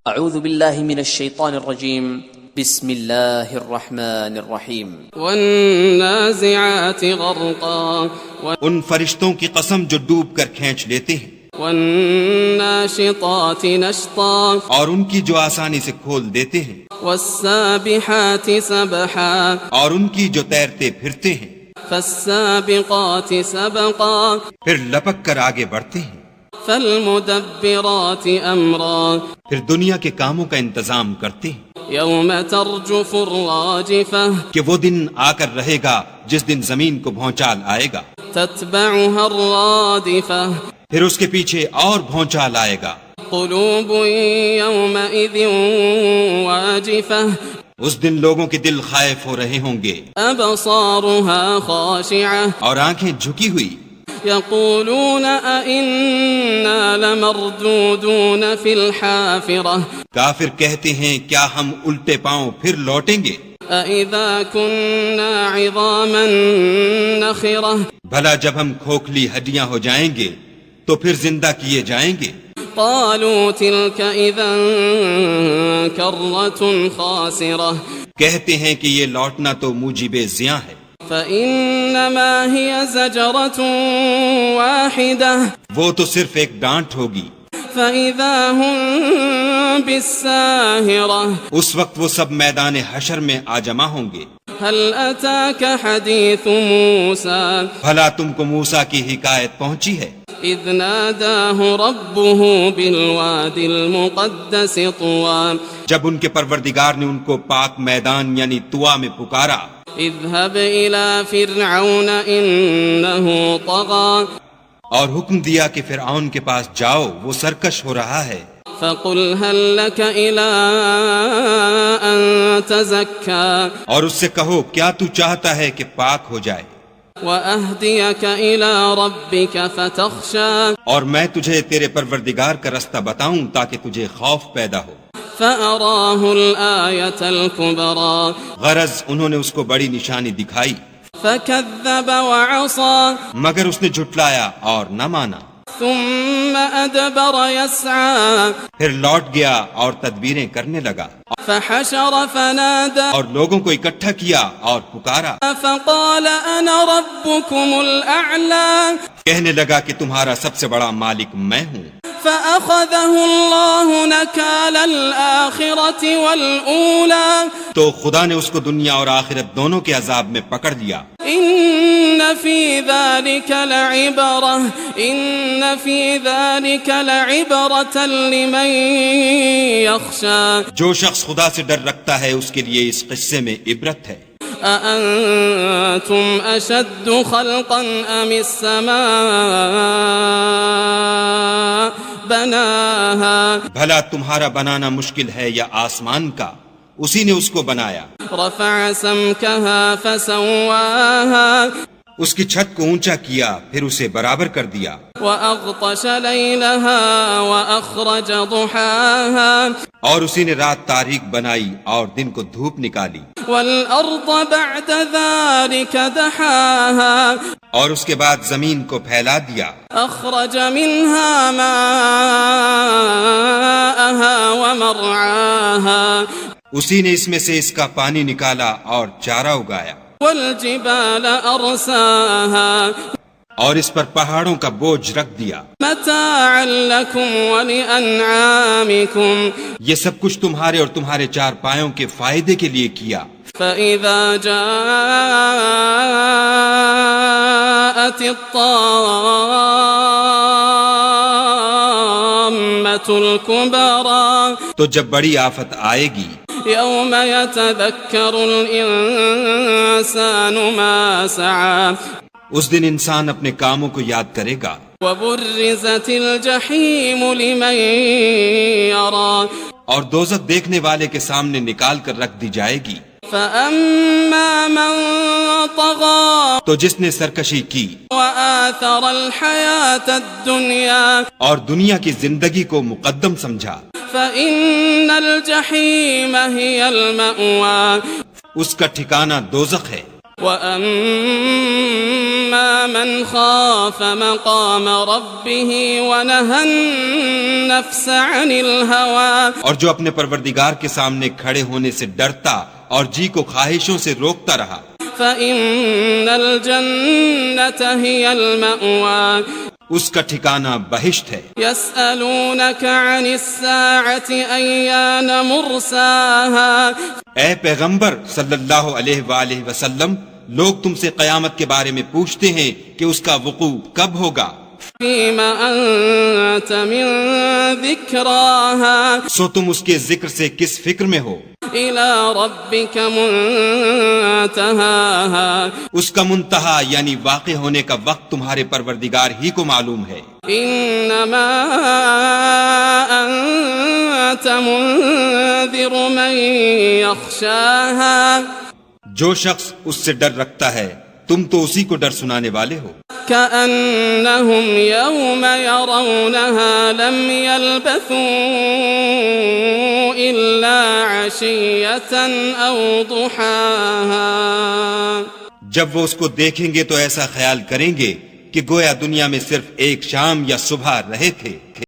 اعوذ باللہ من الشیطان الرجیم بسم اللہ الرحمن الرحیم والنازعات غرقا ان فرشتوں کی قسم جو ڈوب کر کھینچ لیتے ہیں، والناشطات نشطا اور ان کی جو آسانی سے کھول دیتے ہیں، والسابحات سبحا اور ان کی جو تیرتے پھرتے ہیں، فالسابقات سبقا پھر لپک کر آگے بڑھتے ہیں، فالمدبرات امرا پھر دنیا کے کاموں کا انتظام کرتے ہیں، یوم ترجف الراجفہ کہ وہ دن آ کر رہے گا جس دن زمین کو بھونچال آئے گا، تتبعها الرادفہ پھر اس کے پیچھے اور بھونچال آئے گا، قلوب یومئذ واجفہ اس دن لوگوں کے دل خائف ہو رہے ہوں گے، ابصارها خاشعہ اور آنکھیں جھکی ہوئی، یقولون ائنا لمردودون فی الحافرہ کافر کہتے ہیں کیا ہم الٹے پاؤں پھر لوٹیں گے، اَإِذَا كُنَّا عِظَامًا نَخِرَةً بھلا جب ہم کھوکھلی ہڈیاں ہو جائیں گے تو پھر زندہ کیے جائیں گے، قَالُوا تِلْكَ إِذًا كَرَّةٌ خَاسِرَةٌ کہتے ہیں کہ یہ لوٹنا تو موجب زیاں ہے، فَإِنَّمَا هِيَ زَجْرَةٌ وَاحِدَةٌ وہ تو صرف ایک ڈانٹ ہوگی، فَإِذَا هُمْ بِالسَّاهِرَةِ اس وقت وہ سب میدان حشر میں آ جمع ہوں گے، هَلْ أَتَاكَ حَدِيثُ مُوسَى بھلا تم کو موسیٰ کی حکایت پہنچی ہے، إِذْ نَادَاهُ رَبُّهُ بِالْوَادِ الْمُقَدَّسِ طُوًى جب ان کے پروردگار نے ان کو پاک میدان یعنی طوا میں پکارا، اذهب إلى فرعون إنه طغى اور حکم دیا کہ فرعون کے پاس جاؤ وہ سرکش ہو رہا ہے، فقل هل لك إلى أن تزكى اور اس سے کہو کیا تو چاہتا ہے کہ پاک ہو جائے، وأهديك إلى ربك فتخشى اور میں تجھے تیرے پروردگار کا رستہ بتاؤں تاکہ تجھے خوف پیدا ہو، فأراه الآية الكبرى غرض انہوں نے اس کو بڑی نشانی دکھائی، فكذب وعصى مگر اس نے جھٹلایا اور نہ مانا، ثم أدبر يسعى پھر لوٹ گیا اور تدبیریں کرنے لگا، فحشر فنادى اور لوگوں کو اکٹھا کیا اور پکارا، فقال أنا ربكم الأعلى کہنے لگا کہ تمہارا سب سے بڑا مالک میں ہوں، فأخذه الله نكال الآخرة والأولى تو خدا نے اس کو دنیا اور آخرت دونوں کے عذاب میں پکڑ لیا، إن في ذلك لعبرة لمن يخشى جو شخص خدا سے ڈر رکھتا ہے اس کے لیے اس قصے میں عبرت ہے، أأنتم أشد خلقا أم السماء بناها بھلا تمہارا بنانا مشکل ہے یا آسمان کا، اسی نے اس کو بنایا، رفع سمكها فسواها اس کی چھت کو اونچا کیا پھر اسے برابر کر دیا، وأغطش ليلها وأخرج ضحاها اور اسی نے رات تاریک بنائی اور دن کو دھوپ نکالی، والأرض بعد ذلك دحاها اور اس کے بعد زمین کو پھیلا دیا، أخرج منها ماءها ومرعاها اسی نے اس میں سے اس کا پانی نکالا اور چارہ اگایا، والجبال أرساها اور اس پر پہاڑوں کا بوجھ رکھ دیا، متاعا لكم ولأنعامكم یہ سب کچھ تمہارے اور تمہارے چار پایوں کے فائدے کے لیے کیا، فإذا جاءت الطامة الكبرى تو جب بڑی آفت آئے گی، يوم يتذكر الإنسان ما سعى اس دن انسان اپنے کاموں کو یاد کرے گا، وبرزت الجحيم لمن يرى اور دوزخ دیکھنے والے کے سامنے نکال کر رکھ دی جائے گی، فأما من طغى تو جس نے سرکشی کی وآثر الحياة الدنيا اور دنیا کی زندگی کو مقدم سمجھا، فإن الجحيم هي المأوى اس کا ٹھکانہ دوزخ ہے، وَأَمَّا مَنْ خَافَ مَقَامَ رَبِّهِ وَنَهَى النَّفْسَ عَنِ الْهَوَى اور جو اپنے پروردگار کے سامنے کھڑے ہونے سے ڈرتا اور جی کو خواہشوں سے روکتا رہا، فَإِنَّ الْجَنَّةَ هِيَ الْمَأْوَى اس کا ٹھکانہ بہشت ہے۔ يَسْأَلُونَكَ عَنِ السَّاعَةِ أَيَّانَ مُرْسَاهَا اے پیغمبر صلی اللہ علیہ وآلہ وسلم، لوگ تم سے قیامت کے بارے میں پوچھتے ہیں کہ اس کا وقوع کب ہوگا، فِيمَ أَنْتَ مِنْ ذِكْرَاهَا سو تم اس کے ذکر سے کس فکر میں ہو، إِلَى رَبِّكَ مُنْتَهَاهَا اس کا منتہا یعنی واقع ہونے کا وقت تمہارے پروردگار ہی کو معلوم ہے۔ إِنَّمَا أَنْتَ مُنْذِرُ مَنْ يَخْشَاهَا جو شخص اس سے ڈر رکھتا ہے تم تو اسی کو ڈر سنانے والے ہو۔ كأنهم يوم يرونها لم يلبثوا إلا عشية أو ضحاها جب وہ اس کو دیکھیں گے تو ایسا خیال کریں گے کہ گویا دنیا میں صرف ایک شام یا صبح رہے تھے۔